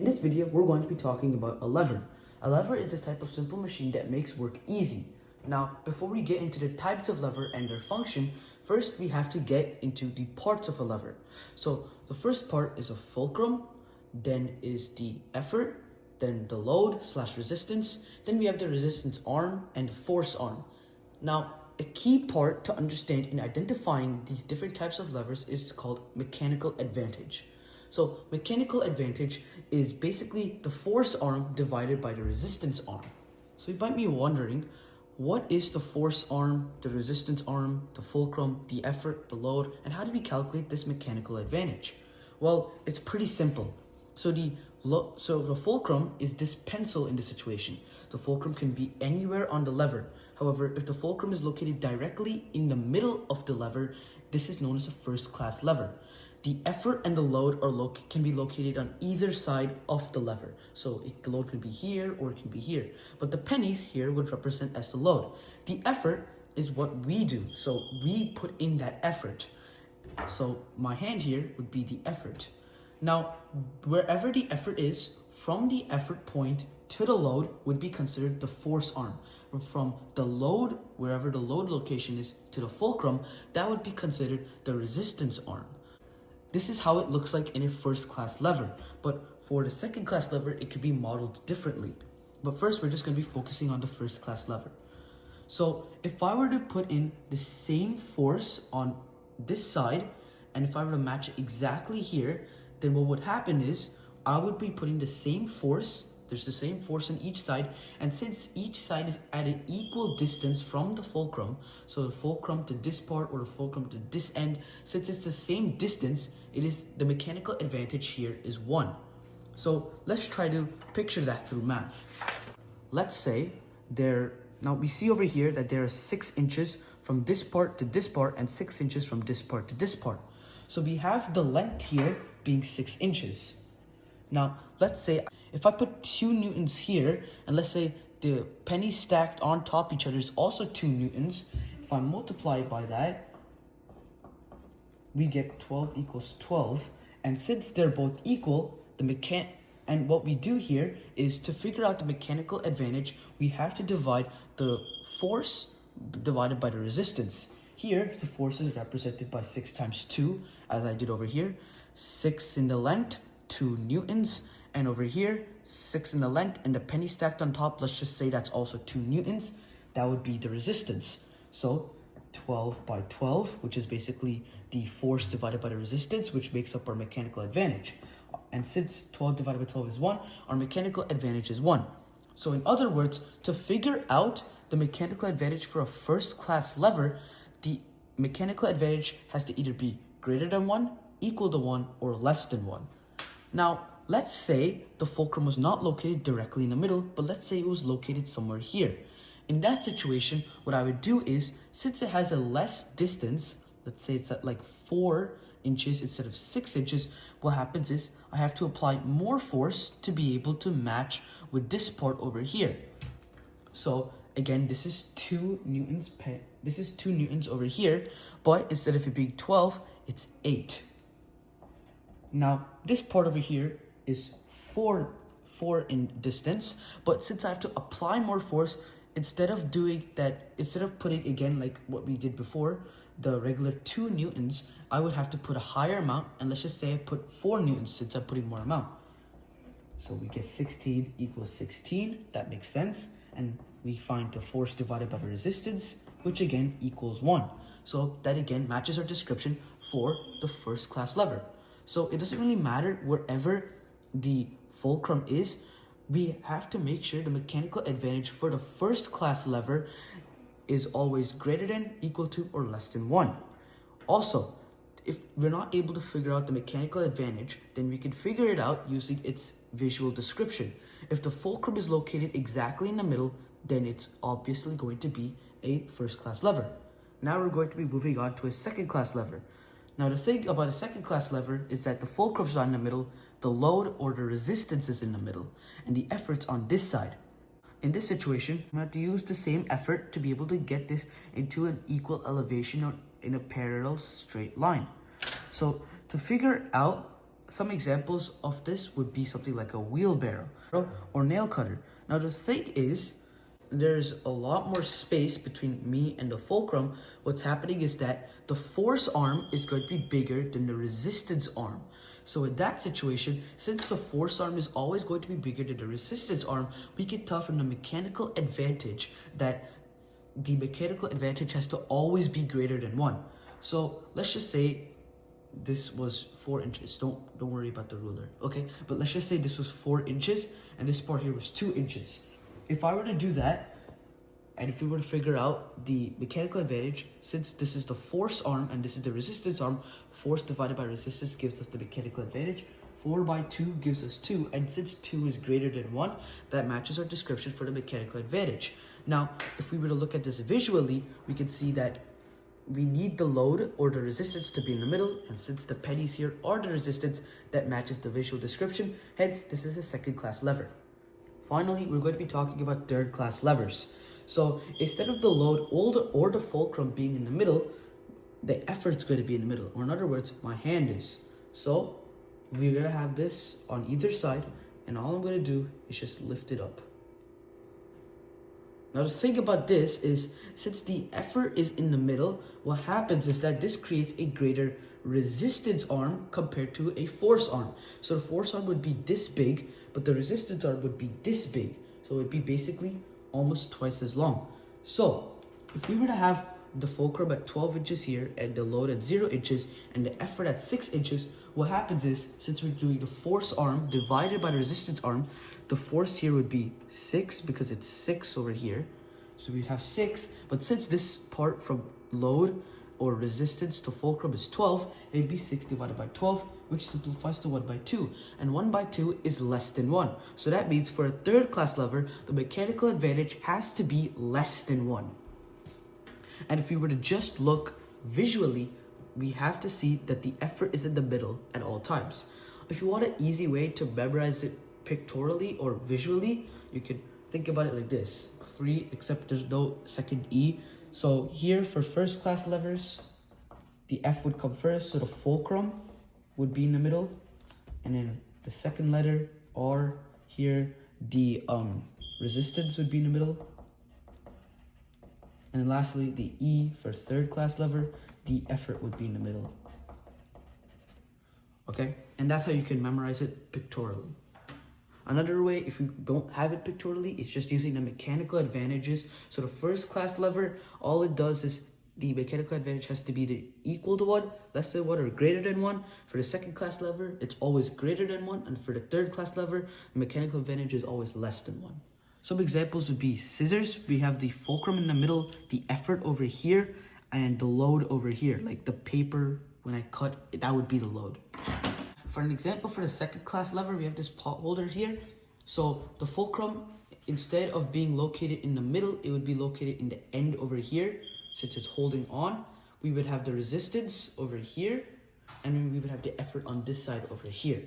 In this video, we're going to be talking about a lever. A lever is a type of simple machine that makes work easy. Now, before we get into the types of lever and their function, first we have to get into the parts of a lever. So the first part is a fulcrum, then is the effort, then the load/resistance, then we have the resistance arm and the force arm. Now, a key part to understand in identifying these different types of levers is called mechanical advantage. So mechanical advantage is basically the force arm divided by the resistance arm. So you might be wondering, what is the force arm, the resistance arm, the fulcrum, the effort, the load, and how do we calculate this mechanical advantage? Well, it's pretty simple. So the fulcrum is this pencil in this situation. The fulcrum can be anywhere on the lever. However, if the fulcrum is located directly in the middle of the lever, this is known as a first class lever. The effort and the load can be located on either side of the lever. So the load can be here or it can be here. But the pennies here would represent as the load. The effort is what we do. So we put in that effort. So my hand here would be the effort. Now, wherever the effort is, from the effort point to the load would be considered the force arm. From the load, wherever the load location is, to the fulcrum, that would be considered the resistance arm. This is how it looks like in a first class lever, but for the second class lever, it could be modeled differently. But first, we're just going to be focusing on the first class lever. So if I were to put in the same force on this side, and if I were to match it exactly here, then what would happen is I would be putting the same force. There's the same force on each side, and since each side is at an equal distance from the fulcrum, so the fulcrum to this part or the fulcrum to this end, since it's the same distance, it is the mechanical advantage here is 1. So let's try to picture that through math. Let's say now we see over here that there are 6 inches from this part to this part and 6 inches from this part to this part. So we have the length here being 6 inches. Now, let's say if I put 2 newtons here, and let's say the pennies stacked on top of each other is also 2 newtons, if I multiply by that, we get 12 equals 12. And since they're both equal, and what we do here is to figure out the mechanical advantage, we have to divide the force divided by the resistance. Here, the force is represented by 6 times 2, as I did over here. 6 in the length, 2 newtons, and over here 6 in the length and the penny stacked on top, let's just say that's also 2 newtons. That would be the resistance. So 12 by 12, which is basically the force divided by the resistance, which makes up our mechanical advantage. And since 12 divided by 12 is 1, our mechanical advantage is 1. So in other words, to figure out the mechanical advantage for a first class lever, the mechanical advantage has to either be greater than 1, equal to 1, or less than 1. Now, let's say the fulcrum was not located directly in the middle, but let's say it was located somewhere here. In that situation, what I would do is, since it has a less distance, let's say it's at like 4 inches instead of 6 inches, what happens is I have to apply more force to be able to match with this part over here. So again, this is 2 newtons. This is 2 newtons over here, but instead of it being 12, it's 8. Now, this part over here is 4 in distance, but since I have to apply more force, instead of putting again like what we did before, the regular 2 newtons, I would have to put a higher amount, and let's just say I put 4 newtons since I'm putting more amount. So we get 16 equals 16, that makes sense, and we find the force divided by the resistance, which again equals 1. So that again matches our description for the first class lever. So it doesn't really matter wherever the fulcrum is, we have to make sure the mechanical advantage for the first class lever is always greater than, equal to, or less than 1. Also, if we're not able to figure out the mechanical advantage, then we can figure it out using its visual description. If the fulcrum is located exactly in the middle, then it's obviously going to be a first class lever. Now we're going to be moving on to a second class lever. Now the thing about a second class lever is that the fulcrum's not in the middle, the load or the resistance is in the middle, and the effort's on this side. In this situation, I'm going to have to use the same effort to be able to get this into an equal elevation or in a parallel straight line. So to figure out some examples of this would be something like a wheelbarrow or nail cutter. Now the thing is, there's a lot more space between me and the fulcrum. What's happening is that the force arm is going to be bigger than the resistance arm. So in that situation, since the force arm is always going to be bigger than the resistance arm, we can tell from the mechanical advantage that the mechanical advantage has to always be greater than 1. So let's just say this was 4 inches. Don't worry about the ruler, okay? But let's just say this was 4 inches and this part here was 2 inches. If I were to do that, and if we were to figure out the mechanical advantage, since this is the force arm and this is the resistance arm, force divided by resistance gives us the mechanical advantage. 4 by 2 gives us 2, and since 2 is greater than 1, that matches our description for the mechanical advantage. Now, if we were to look at this visually, we can see that we need the load or the resistance to be in the middle, and since the pennies here are the resistance, that matches the visual description. Hence, this is a second class lever. Finally, we're going to be talking about third class levers. So instead of the load or the fulcrum being in the middle, the effort's going to be in the middle, or in other words, my hand is. So we're going to have this on either side, and all I'm going to do is just lift it up. Now the thing about this is, since the effort is in the middle, what happens is that this creates a greater resistance arm compared to a force arm. So the force arm would be this big, but the resistance arm would be this big. So it would be basically almost twice as long. So if we were to have the fulcrum at 12 inches here and the load at 0 inches and the effort at 6 inches, what happens is, since we're doing the force arm divided by the resistance arm, the force here would be 6 because it's 6 over here. So we'd have 6, but since this part from load or resistance to fulcrum is 12, it'd be 6 divided by 12, which simplifies to 1 by 2. And 1 by 2 is less than 1. So that means for a third class lever, the mechanical advantage has to be less than 1. And if we were to just look visually, we have to see that the effort is in the middle at all times. If you want an easy way to memorize it pictorially or visually, you can think about it like this. Free, except there's no second E. So here for first class levers, the F would come first, so the fulcrum would be in the middle. And then the second letter, R, here, the resistance would be in the middle. And then lastly, the E for third class lever, the effort would be in the middle. Okay, and that's how you can memorize it pictorially. Another way, if you don't have it pictorially, it's just using the mechanical advantages. So the first class lever, all it does is the mechanical advantage has to be either equal to 1, less than 1, or greater than 1. For the second class lever, it's always greater than 1. And for the third class lever, the mechanical advantage is always less than 1. Some examples would be scissors. We have the fulcrum in the middle, the effort over here, and the load over here. Like the paper, when I cut, that would be the load. For an example, for the second class lever, we have this pot holder here. So the fulcrum, instead of being located in the middle, it would be located in the end over here. Since it's holding on, we would have the resistance over here, and then we would have the effort on this side over here.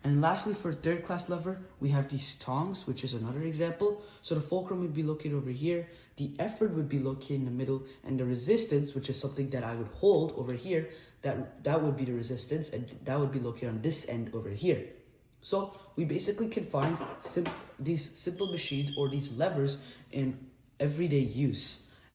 And lastly, for third class lever, we have these tongs, which is another example. So the fulcrum would be located over here, the effort would be located in the middle, and the resistance, which is something that I would hold over here, that would be the resistance, and that would be located on this end over here. So we basically can find these simple machines or these levers in everyday use.